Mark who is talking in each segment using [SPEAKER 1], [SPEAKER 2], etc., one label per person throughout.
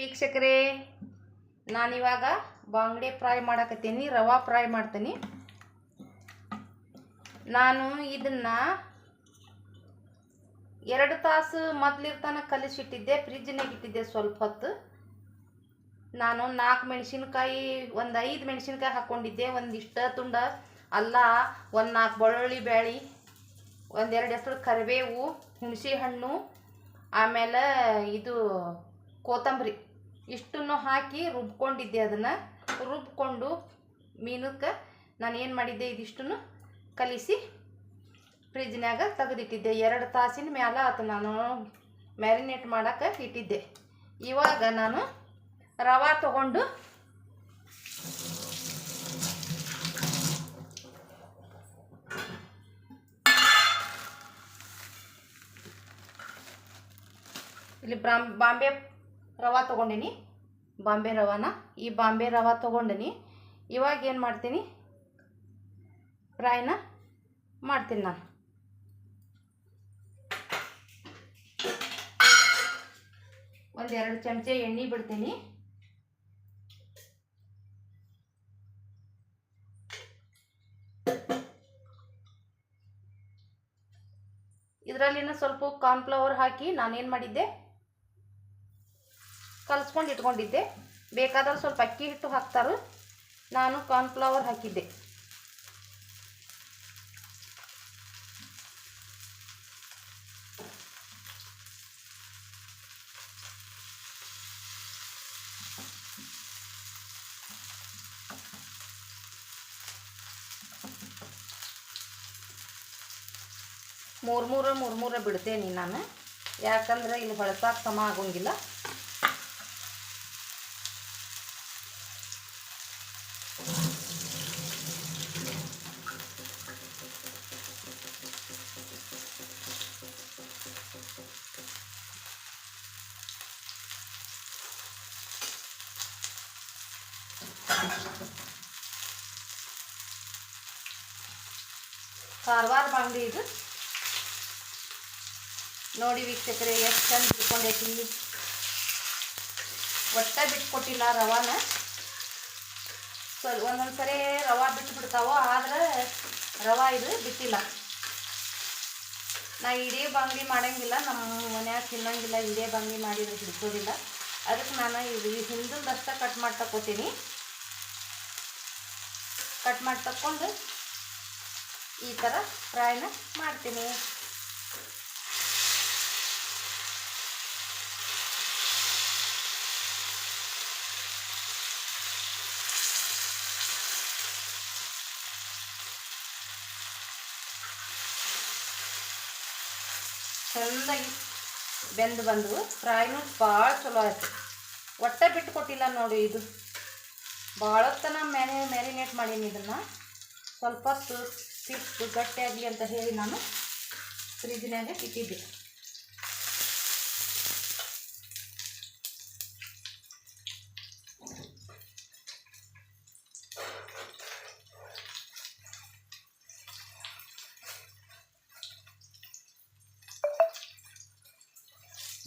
[SPEAKER 1] ವೀಕ್ಷಕರೇ, ನಾನಿವಾಗ ಬಾಂಗಡೆ ಫ್ರೈ ಮಾಡಕತ್ತೀನಿ. ರವಾ ಫ್ರೈ ಮಾಡ್ತೀನಿ. ನಾನು ಇದನ್ನು 2 ತಾಸು ಮೊದಲಿರ್ತಾನ ಕಲಿಸಿಟ್ಟಿದ್ದೆ. ಫ್ರಿಜ್ನಾಗ ಇಟ್ಟಿದ್ದೆ ಸ್ವಲ್ಪ ಹೊತ್ತು. ನಾನು 4 ಮೆಣಸಿನ್ಕಾಯಿ, ಒಂದು 5 ಮೆಣಸಿನ್ಕಾಯಿ ಹಾಕ್ಕೊಂಡಿದ್ದೆ. ಒಂದಿಷ್ಟು ತುಂಡ ಅಲ್ಲ, ಒಂದು 4 ಬೆಳ್ಳುಳ್ಳಿ ಬ್ಯಾಳಿ, ಒಂದೆರಡು ಹೆಸರು ಕರಿಬೇವು, ಹುಣಸೆ ಹಣ್ಣು, ಆಮೇಲೆ ಇದು ಕೊತ್ತಂಬರಿ, ಇಷ್ಟನ್ನು ಹಾಕಿ ರುಬ್ಕೊಂಡಿದ್ದೆ. ಅದನ್ನು ರುಬ್ಕೊಂಡು ಮೀನಕ್ಕೆ ನಾನು ಏನು ಮಾಡಿದ್ದೆ, ಇದಿಷ್ಟನ್ನು ಕಲಿಸಿ ಫ್ರಿಜ್ನಾಗ ತೆಗೆದಿಟ್ಟಿದ್ದೆ. 2 ತಾಸಿನ ಮ್ಯಾಲ ಆತು ನಾನು ಮ್ಯಾರಿನೇಟ್ ಮಾಡೋಕೆ ಇಟ್ಟಿದ್ದೆ. ಇವಾಗ ನಾನು ರವಾ ತಗೊಂಡು ಇಲ್ಲಿ ಬಾಂಬೆ ರವಾ ತೊಗೊಂಡಿನಿ. ಬಾಂಬೆ ರವಾನ ಈ ಬಾಂಬೆ ರವಾ ತೊಗೊಂಡಿನಿ. ಇವಾಗ ಏನು ಮಾಡ್ತೀನಿ, ಫ್ರೈನ ಮಾಡ್ತೀನಿ. ನಾನು ಒಂದು 2 ಚಮಚೆ ಎಣ್ಣೆ ಬಿಡ್ತೀನಿ. ಇದರಲ್ಲಿನ ಸ್ವಲ್ಪ ಕಾರ್ನ್ಫ್ಲವರ್ ಹಾಕಿ ನಾನೇನು ಮಾಡಿದ್ದೆ, ಕಲಿಸ್ಕೊಂಡು ಇಟ್ಕೊಂಡಿದ್ದೆ. ಬೇಕಾದ್ರೆ ಸ್ವಲ್ಪ ಅಕ್ಕಿ ಹಿಟ್ಟು ಹಾಕ್ತಾರೆ, ನಾನು ಕಾರ್ನ್ಫ್ಲವರ್ ಹಾಕಿದ್ದೆ. ಮೂರು ಬಿಡ್ತೇನೆ ನಾನು, ಯಾಕಂದ್ರೆ ಇಲ್ಲಿ ಹೊಳಸಾಕ ಸಮ ಆಗೋಂಗಿಲ್ಲ. ಕಾರವಾರ ಬಾಂಗಡೆ ಇದು ನೋಡಿ ವೀಕ್ಷಕರೇ, ಎಷ್ಟು ಚಂದ ಬಿಟ್ಕೊಂಡೈತಿ. ಒಟ್ಟ ಬಿಟ್ಕೊಟ್ಟಿಲ್ಲ ರವಾನ. ಒಂದೊಂದು ಸರಿ ರವಾ ಬಿಟ್ಬಿಡ್ತಾವೋ, ಆದ್ರೆ ರವಾ ಇದು ಬಿಟ್ಟಿಲ್ಲ. ನಾ ಇಡೀ ಬಾಂಗಡೆ ಮಾಡಂಗಿಲ್ಲ, ನಮ್ಮ ಮನ್ಯಾಗ ತಿನ್ನಂಗಿಲ್ಲ. ಇಡೀ ಬಾಂಗಡೆ ಮಾಡಿದ್ರೆ ಹಿಡ್ಕೋದಿಲ್ಲ. ಅದಕ್ಕೆ ನಾನು ಇದು ಹಿಂದಷ್ಟೇ ಕಟ್ ಮಾಡಿ ತಕ್ಕೋತೀನಿ. ಕಟ್ ಮಾಡಿ ತಕ್ಕೊಂಡು ಈ ಥರ ಫ್ರೈನ ಮಾಡ್ತೀನಿ. ಚೆಂದಾಗಿ ಬೆಂದು ಬಂದವು. ಫ್ರೈನು ಭಾಳ ಚಲೋ ಆಯ್ತು. ಒಟ್ಟೆ ಬಿಟ್ಟು ಕೊಟ್ಟಿಲ್ಲ ನೋಡಿ. ಇದು ಭಾಳ ಹೊತ್ತನ ಮ್ಯಾರಿನೇಟ್ ಮಾಡೀನಿ. ಇದನ್ನು ಸ್ವಲ್ಪ ಹೊತ್ತು ಸಿಟ್ಟು ಗಟ್ಟಿಯಾಗಲಿ ಅಂತ ಹೇಳಿ ನಾನು ಫ್ರಿಜ್ನಾಗ ಇಟ್ಟಿದ್ದೆ.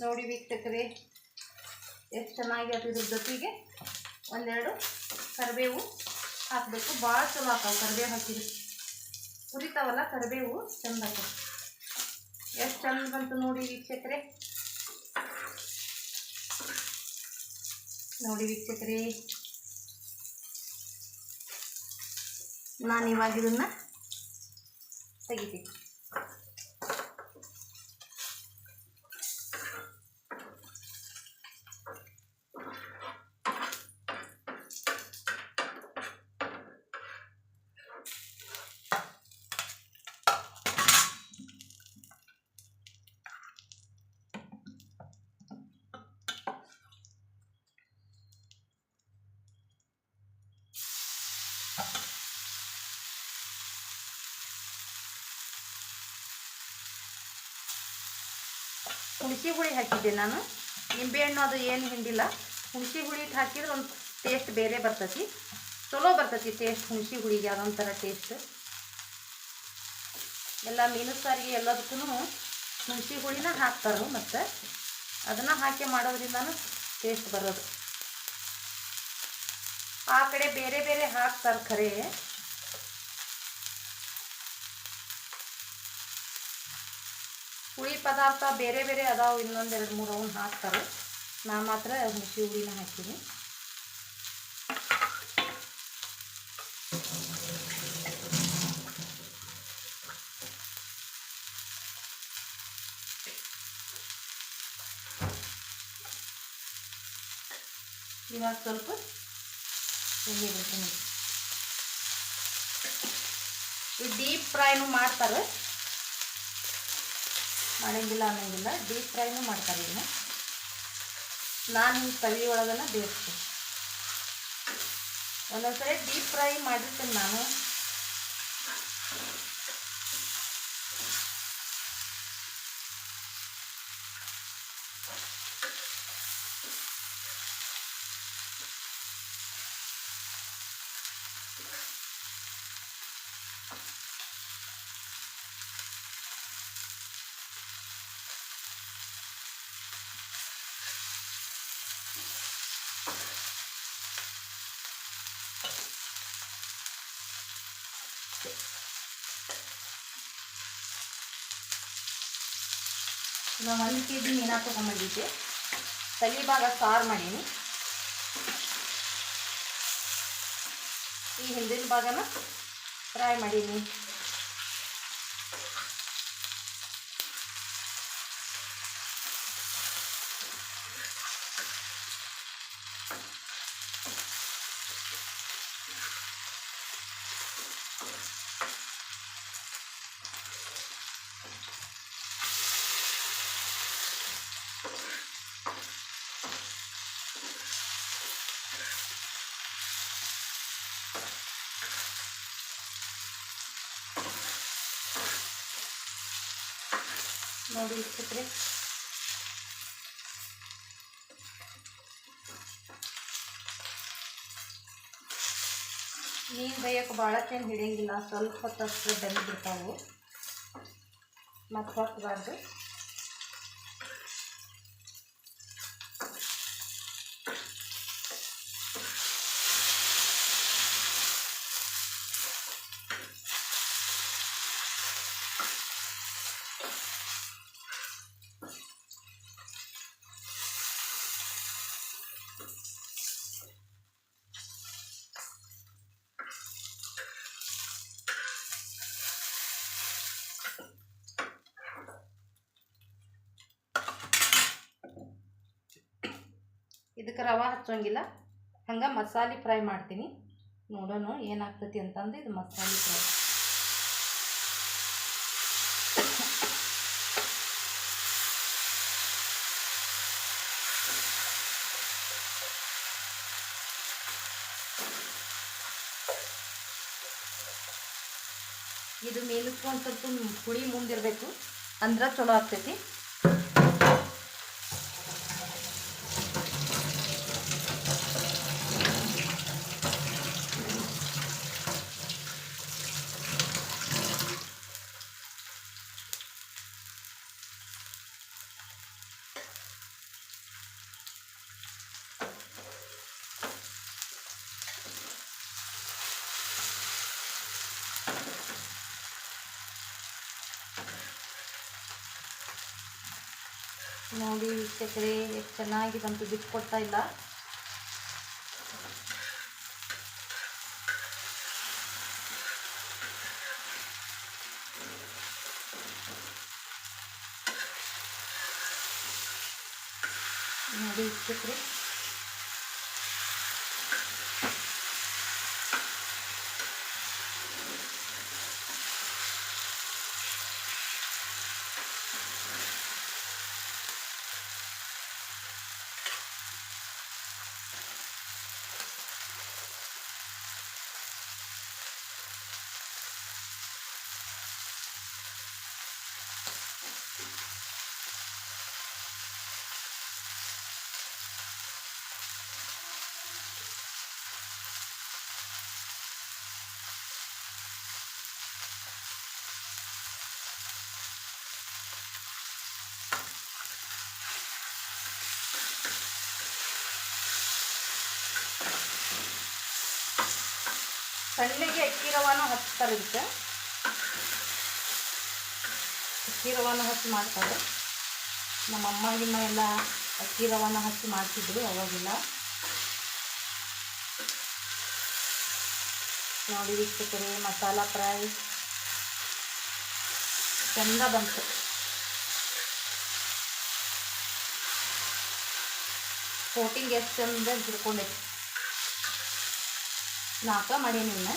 [SPEAKER 1] ನೋಡಿ ವೀಕ್ಷಕರೇ, ಎಷ್ಟು ಚೆನ್ನಾಗಿ ಇದ್ರ ಜೊತೆಗೆ ಒಂದೆರಡು ಕರಿಬೇವು ಹಾಕಬೇಕು. ಭಾಳ ಚಲೋ ಹಾಕವು ಕರಿಬೇವು ಹಾಕಿದ್ರು. ಹುರಿತಾವಲ್ಲ ಕರಿಬೇವು, ಚಂದ ಹಾಕವು. ಎಷ್ಟು ಚಂದ ಬಂತು ನೋಡಿ ವೀಕ್ಷಕರೇ. ನೋಡಿ ವೀಕ್ಷಕರೇ, ನಾನು ಇವಾಗ ಇದನ್ನು ತೆಗಿತೀನಿ. ಹುಣಸೆ ಹುಳಿ ಹಾಕಿದ್ದೆ ನಾನು. ನಿಂಬೆಹಣ್ಣು ಅದು ಏನು ಹಿಂಡಿಲ್ಲ. ಹುಣಸೆ ಹುಳಿ ಹಾಕಿದ್ರೆ ಒಂದು ಟೇಸ್ಟ್ ಬೇರೆ ಬರ್ತೈತಿ, ಚಲೋ ಬರ್ತೈತಿ ಟೇಸ್ಟ್. ಹುಣಸೆ ಹುಳಿಗೆ ಅದೊಂಥರ ಟೇಸ್ಟ್. ಎಲ್ಲ ಮೀನು ಸಾರಿಗೆ ಎಲ್ಲದಕ್ಕೂ ಹುಣಸೆ ಹುಳಿನ ಹಾಕ್ತಾರೆ. ಮತ್ತು ಅದನ್ನು ಹಾಕಿ ಮಾಡೋದ್ರಿಂದ ಟೇಸ್ಟ್ ಬರೋದು. ಆ ಕಡೆ ಬೇರೆ ಬೇರೆ ಹಾಕ್ತಾರೆ ಖರೆ, ಹುಳಿ ಪದಾರ್ಥ ಬೇರೆ ಬೇರೆ ಅದಾವು, ಇನ್ನೊಂದು 2-3 ಅವನ್ನ ಹಾಕ್ತಾರೆ. ನಾ ಮಾತ್ರ ಹುಣಸೆ ಹುಳಿನ ಹಾಕ್ತೀನಿ. ಇವಾಗ ಸ್ವಲ್ಪ ಎಣ್ಣೆ ಬಿಡ್ತೀನಿ. ಈ ಡೀಪ್ ಫ್ರೈನು ಮಾಡ್ತಾರೆ, ಮಾಡಂಗಿಲ್ಲ ಅನ್ನಂಗಿಲ್ಲ, ಡೀಪ್ ಫ್ರೈನು ಮಾಡ್ತಾರೆ. ಇದನ್ನ ನಾನು ಹಿಂಗೆ ತವಿ ಒಳಗನ ಬೇಯಿಸ್ತೀನಿ. ಒಂದೊಂದ್ಸರಿ ಡೀಪ್ ಫ್ರೈ ಮಾಡಿರ್ತೀನಿ ನಾನು. ನಾನು 1 kg ಮೀನಾ ತೊಗೊಂಬಂದಿದ್ದೆ. ತಲೆ ಭಾಗ ಸಾರು ಮಾಡೀನಿ, ಈ ಹಿಂದಿನ ಭಾಗನ ಫ್ರೈ ಮಾಡೀನಿ. ನೋಡಿ ಇಷ್ಟಕ್ಕೆ ಮೀನು ಬೇಯಕ್ಕೆ ಭಾಳ ಟೈಮ್ ಹಿಡಿಯಂಗಿಲ್ಲ, ಸ್ವಲ್ಪ ಹೊತ್ತಷ್ಟು ಬೆಂದು ಬಿಡ್ತಾವು, ಮತ್ತು ಹೊತ್ತಬಾರ್ದು. ಇದಕ್ಕೆ ರವೆ ಹಚ್ಚೋಂಗಿಲ್ಲ, ಹಂಗೆ ಮಸಾಲೆ ಫ್ರೈ ಮಾಡ್ತೀನಿ. ನೋಡೋಣ ಏನಾಗ್ತೈತಿ ಅಂತಂದು. ಇದು ಮಸಾಲೆ ಫ್ರೈ. ಇದು ಮೇಲಕ್ಕೆ ಒಂದು ಸ್ವಲ್ಪ ಹುಳಿ ಮುಂದಿರಬೇಕು, ಅಂದ್ರೆ ಚಲೋ ಆಗ್ತೈತಿ. ನೋಡಿ ವೀಕ್ಷಕರೇ, ಎಷ್ಟು ಚೆನ್ನಾಗಿ ಬಂತು, ಬಿಟ್ಟು ಕೊಡ್ತಾ ಇಲ್ಲ. ನೋಡಿ ವೀಕ್ಷಕರೇ, ಸಣ್ಣಗೆ ಅಕ್ಕಿ ರವಾನು ಹಚ್ತಾರೆ ಇದಕ್ಕೆ. ಅಕ್ಕಿ ರವಾನು ಹಚ್ಚಿ ಮಾಡ್ತಾರೆ. ನಮ್ಮ ಅಮ್ಮಗಿಮ್ಮ ಎಲ್ಲ ಅಕ್ಕಿ ರವಾನ ಹಚ್ಚಿ ಮಾಡ್ತಿದ್ರು ಅವಾಗಿಲ್ಲ. ನೋಡಿ ವೀಕ್ಷಕರೇ, ಮಸಾಲ ಫ್ರೈ ಚಂದ ಬಂತು. ಕೋಟಿಂಗ್ ಎಷ್ಟು ಚಂದ ಹಿಡ್ಕೊಂಡೈತಿ. 4 ಮಾಡೀನಿ ಇನ್ನು.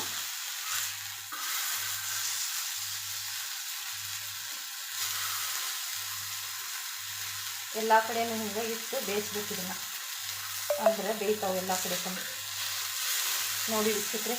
[SPEAKER 1] ಎಲ್ಲ ಕಡೆನೂ ಹಿಂಗೆ ಇಟ್ಟು ಬೇಯಿಸ್ಬೇಕು ಇದನ್ನು, ಅಂದ್ರೆ ಬೇಯ್ತಾವೆ ಎಲ್ಲ ಕಡೆ ತಂದು. ನೋಡಿ ವೀಕ್ಷಕರೇ,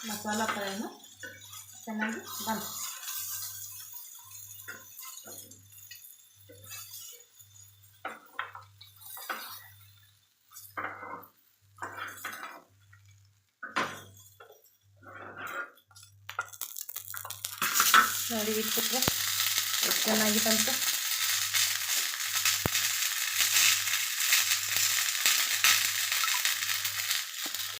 [SPEAKER 1] ಮಸಾಲ ಫ್ರೈನು ಚೆನ್ನಾಗಿ ಬಂತು. ನೋಡಿ ವೀಕ್ಷಕರೇ, ಎಷ್ಟು ಚೆನ್ನಾಗಿ ಬಂತು.